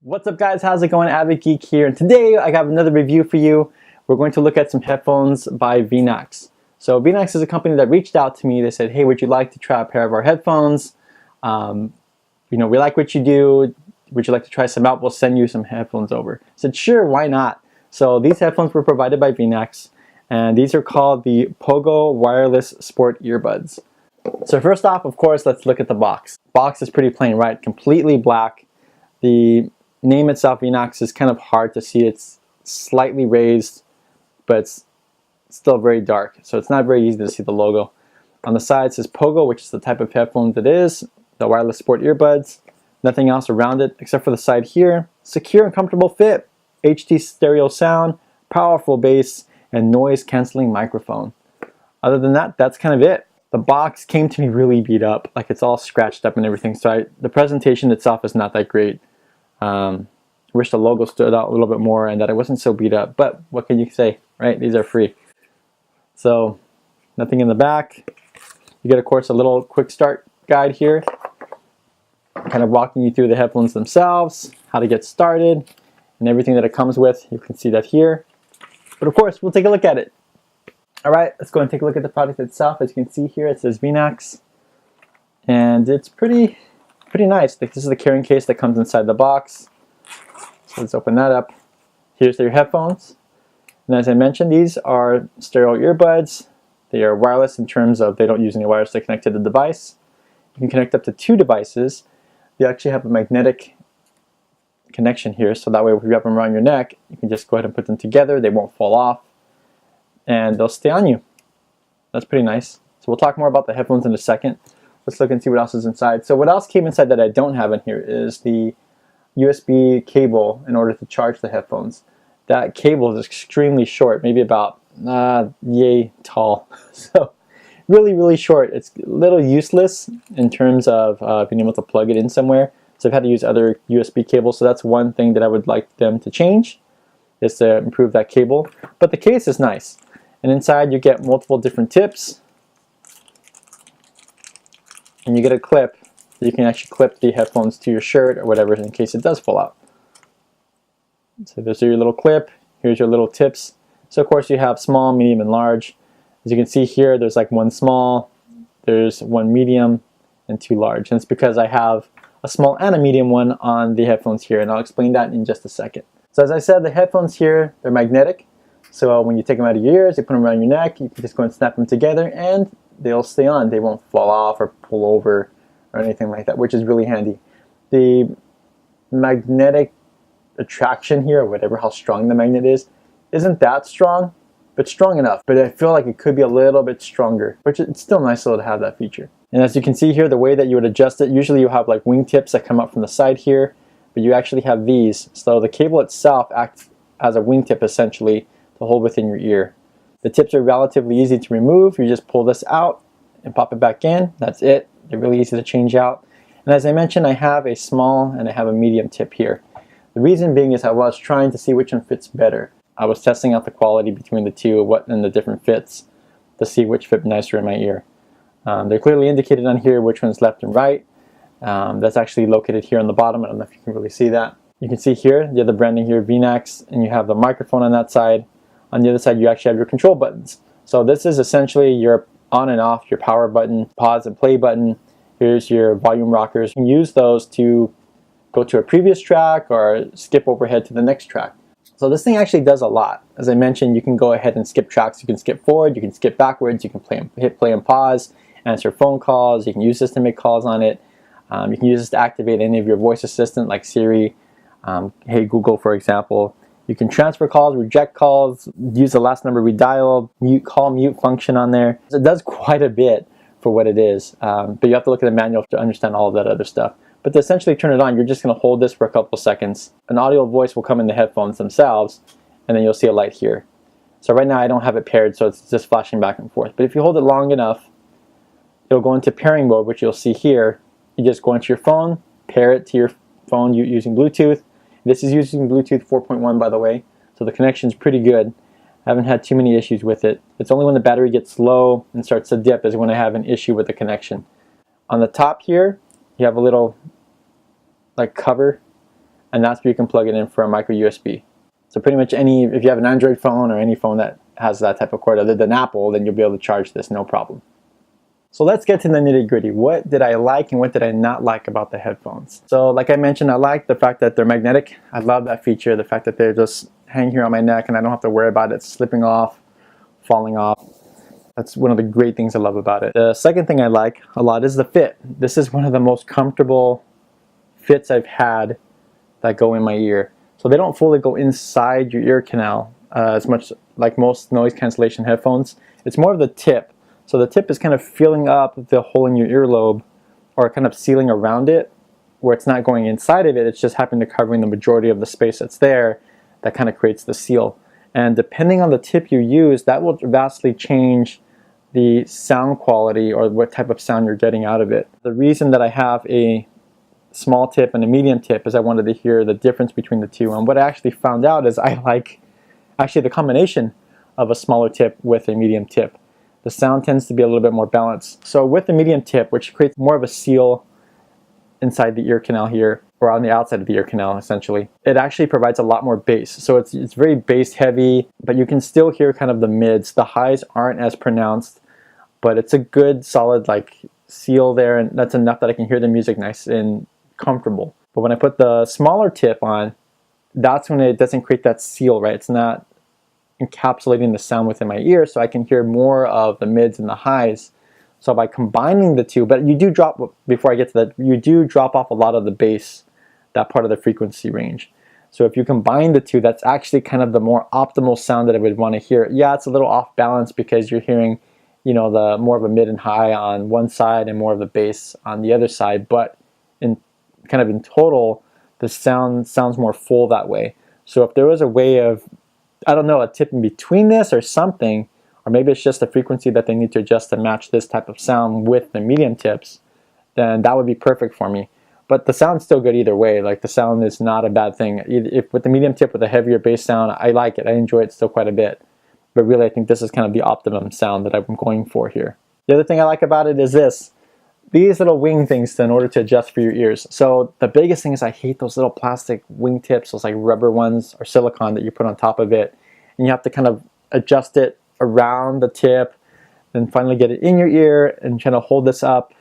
What's up guys, how's it going? AviddGeek here, and today I have another review for you. We're going to look at some headphones by VEENAX. So VEENAX is a company that reached out to me. They said, hey, would you like to try a pair of our headphones? We like what you do. Would you like to try some out? We'll send you some headphones over. I said, sure, why not? So these headphones were provided by VEENAX, and these are called the Pogo Wireless Sport Earbuds. So first off, of course, let's look at the box. Box is pretty plain, right? Completely black. The name itself, VEENAX, is kind of hard to see. It's slightly raised, but it's still very dark, so it's not very easy to see the logo. On the side it says Pogo, which is the type of headphones it is, the wireless sport earbuds. Nothing else around it except for the side here. Secure and comfortable fit, HD stereo sound, powerful bass, and noise canceling microphone. Other than that, that's kind of it. The box came to me really beat up, like it's all scratched up and everything, so the presentation itself is not that great. Wish the logo stood out a little bit more and that it wasn't so beat up, but what can you say, right? These are free. So nothing in the back. You get, of course, a little quick start guide here, kind of walking you through the headphones themselves, how to get started, and everything that it comes with. You can see that here, but of course we'll take a look at it. All right, let's go and take a look at the product itself. As you can see here, it says VEENAX, and it's pretty nice. This is the carrying case that comes inside the box. So let's open that up. Here's your headphones. And as I mentioned, these are stereo earbuds. They are wireless in terms of they don't use any wires to connect to the device. You can connect up to 2 devices. They actually have a magnetic connection here, so that way if you have them around your neck, you can just go ahead and put them together. They won't fall off, and they'll stay on you. That's pretty nice. So we'll talk more about the headphones in a second. Let's look and see what else is inside. So what else came inside that I don't have in here is the USB cable in order to charge the headphones. That cable is extremely short, maybe about yay tall. So really short. It's a little useless in terms of being able to plug it in somewhere. So I've had to use other USB cables, so that's one thing that I would like them to change, is to improve that cable. But the case is nice. And inside you get multiple different tips. And you get a clip, so you can actually clip the headphones to your shirt or whatever in case it does fall out. So there's your little clip, here's your little tips. So of course you have small, medium, and large. As you can see here, there's like 1 small, there's 1 medium, and 2 large. And it's because I have a small and a medium one on the headphones here, and I'll explain that in just a second. So as I said, the headphones here, they're magnetic. So when you take them out of your ears, you put them around your neck, you can just go and snap them together, and they'll stay on. They won't fall off or pull over or anything like that, which is really handy. The magnetic attraction here, or whatever, how strong the magnet is, isn't that strong, but strong enough. But I feel like it could be a little bit stronger, which it's still nice though to have that feature. And as you can see here, the way that you would adjust it, usually you have like wingtips that come up from the side here, but you actually have these. So the cable itself acts as a wingtip essentially to hold within your ear. The tips are relatively easy to remove. You just pull this out and pop it back in. That's it. They're really easy to change out. And as I mentioned, I have a small and I have a medium tip here. The reason being is I was trying to see which one fits better. I was testing out the quality between the two, and the different fits, to see which fit nicer in my ear. They're clearly indicated on here which one's left and right. That's actually located here on the bottom. I don't know if you can really see that. You can see here, you have the branding here, VEENAX, and you have the microphone on that side. On the other side, you actually have your control buttons. So this is essentially your on and off, your power button, pause and play button. Here's your volume rockers. You can use those to go to a previous track or skip overhead to the next track. So this thing actually does a lot. As I mentioned, you can go ahead and skip tracks. You can skip forward, you can skip backwards, you can hit play and pause, answer phone calls. You can use this to make calls on it. You can use this to activate any of your voice assistant like Siri, Hey Google, for example. You can transfer calls, reject calls, use the last number redial, mute function on there. It does quite a bit for what it is, but you have to look at the manual to understand all of that other stuff. But to essentially turn it on, you're just going to hold this for a couple seconds. An audio voice will come in the headphones themselves, and then you'll see a light here. So right now I don't have it paired, so it's just flashing back and forth. But if you hold it long enough, it'll go into pairing mode, which you'll see here. You just go into your phone, pair it to your phone using Bluetooth. This is using Bluetooth 4.1, by the way, so the connection's pretty good. I haven't had too many issues with it. It's only when the battery gets low and starts to dip is when I have an issue with the connection. On the top here, you have a little like cover and that's where you can plug it in for a micro USB. So pretty much if you have an Android phone or any phone that has that type of cord other than Apple, then you'll be able to charge this no problem. So let's get to the nitty-gritty. What did I like and what did I not like about the headphones? So like I mentioned, I like the fact that they're magnetic. I love that feature, the fact that they're just hanging here on my neck and I don't have to worry about it slipping off, falling off. That's one of the great things I love about it. The second thing I like a lot is the fit. This is one of the most comfortable fits I've had that go in my ear. So they don't fully go inside your ear canal as much like most noise cancellation headphones. It's more of the tip. So the tip is kind of filling up the hole in your earlobe or kind of sealing around it where it's not going inside of it. It's just happening to covering the majority of the space that's there that kind of creates the seal. And depending on the tip you use, that will vastly change the sound quality or what type of sound you're getting out of it. The reason that I have a small tip and a medium tip is I wanted to hear the difference between the two. And what I actually found out is I like actually the combination of a smaller tip with a medium tip. The sound tends to be a little bit more balanced. So with the medium tip, which creates more of a seal inside the ear canal here, or on the outside of the ear canal essentially, it actually provides a lot more bass. So it's very bass heavy, but you can still hear kind of the mids. The highs aren't as pronounced, but it's a good solid like seal there, and that's enough that I can hear the music nice and comfortable. But when I put the smaller tip on, that's when it doesn't create that seal, right? It's not encapsulating the sound within my ear, so I can hear more of the mids and the highs. So by combining the two, but you do drop, before I get to that, you do drop off a lot of the bass, that part of the frequency range. So if you combine the two, that's actually kind of the more optimal sound that I would want to hear. Yeah, it's a little off balance because you're hearing, you know, the more of a mid and high on one side and more of the bass on the other side, but in total, the sound sounds more full that way. So if there was a way of, I don't know, a tip in between this or something, or maybe it's just the frequency that they need to adjust to match this type of sound with the medium tips, then that would be perfect for me. But the sound's still good either way. Like the sound is not a bad thing. If with the medium tip with a heavier bass sound, I like it. I enjoy it still quite a bit. But really, I think this is kind of the optimum sound that I'm going for here. The other thing I like about it is these little wing things in order to adjust for your ears. So the biggest thing is I hate those little plastic wing tips, those like rubber ones or silicone that you put on top of it. And you have to kind of adjust it around the tip, then finally get it in your ear and try to hold this up,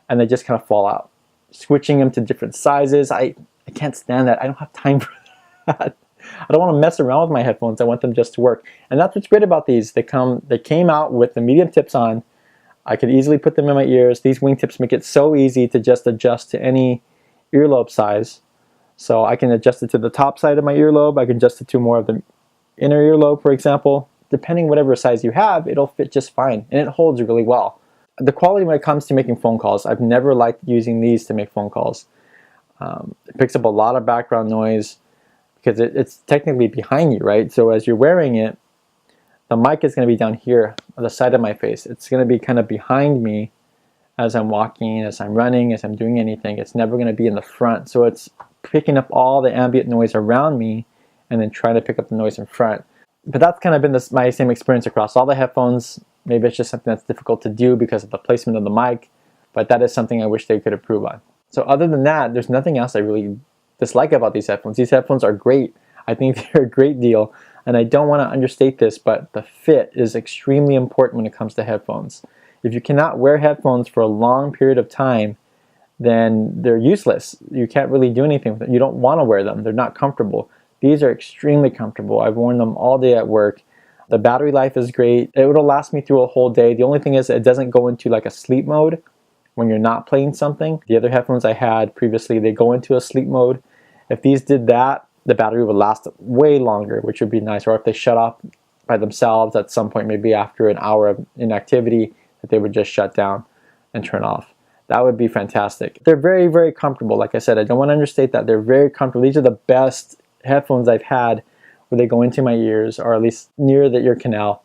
and they just kind of fall out. Switching them to different sizes, I can't stand that. I don't have time for that. I don't want to mess around with my headphones. I want them just to work. And that's what's great about these. They came out with the medium tips on. I could easily put them in my ears. These wingtips make it so easy to just adjust to any earlobe size. So I can adjust it to the top side of my earlobe. I can adjust it to more of the inner earlobe, for example. Depending whatever size you have, it'll fit just fine. And it holds really well. The quality when it comes to making phone calls, I've never liked using these to make phone calls. It picks up a lot of background noise because it's technically behind you, right? So as you're wearing it, the mic is going to be down here on the side of my face. It's going to be kind of behind me as I'm walking, as I'm running, as I'm doing anything. It's never going to be in the front. So it's picking up all the ambient noise around me and then trying to pick up the noise in front. But that's kind of been my same experience across all the headphones. Maybe it's just something that's difficult to do because of the placement of the mic, but that is something I wish they could improve on. So other than that, there's nothing else I really dislike about these headphones. These headphones are great. I think they're a great deal, and I don't want to understate this, but the fit is extremely important when it comes to headphones. If you cannot wear headphones for a long period of time, then they're useless. You can't really do anything with them. You don't want to wear them. They're not comfortable. These are extremely comfortable. I've worn them all day at work. The battery life is great. It will last me through a whole day. The only thing is it doesn't go into like a sleep mode when you're not playing something. The other headphones I had previously, they go into a sleep mode. If these did that, the battery would last way longer, which would be nice. Or if they shut off by themselves at some point, maybe after an hour of inactivity, that they would just shut down and turn off. That would be fantastic. They're very, very comfortable. Like I said, I don't want to understate that. They're very comfortable. These are the best headphones I've had where they go into my ears, or at least near the ear canal,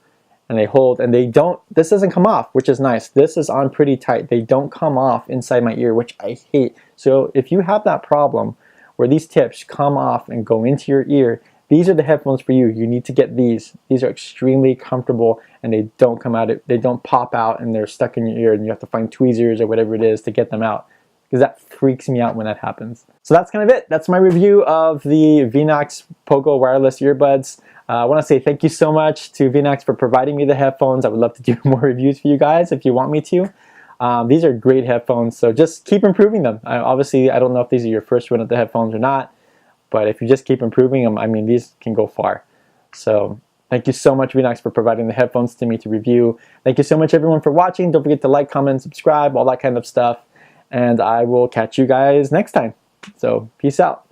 and they hold, and this doesn't come off, which is nice. This is on pretty tight. They don't come off inside my ear, which I hate. So if you have that problem where these tips come off and go into your ear, these are the headphones for you. You need to get these. These are extremely comfortable, and they don't come out, they don't pop out and they're stuck in your ear and you have to find tweezers or whatever it is to get them out. because that freaks me out when that happens. So that's kind of it. That's my review of the VEENAX Pogo wireless earbuds. I want to say thank you so much to VEENAX for providing me the headphones. I would love to do more reviews for you guys if you want me to. These are great headphones, so just keep improving them. Obviously, I don't know if these are your first run of the headphones or not, but if you just keep improving them, I mean, these can go far. So thank you so much, VEENAX, for providing the headphones to me to review. Thank you so much, everyone, for watching. Don't forget to like, comment, subscribe, all that kind of stuff. And I will catch you guys next time. So peace out.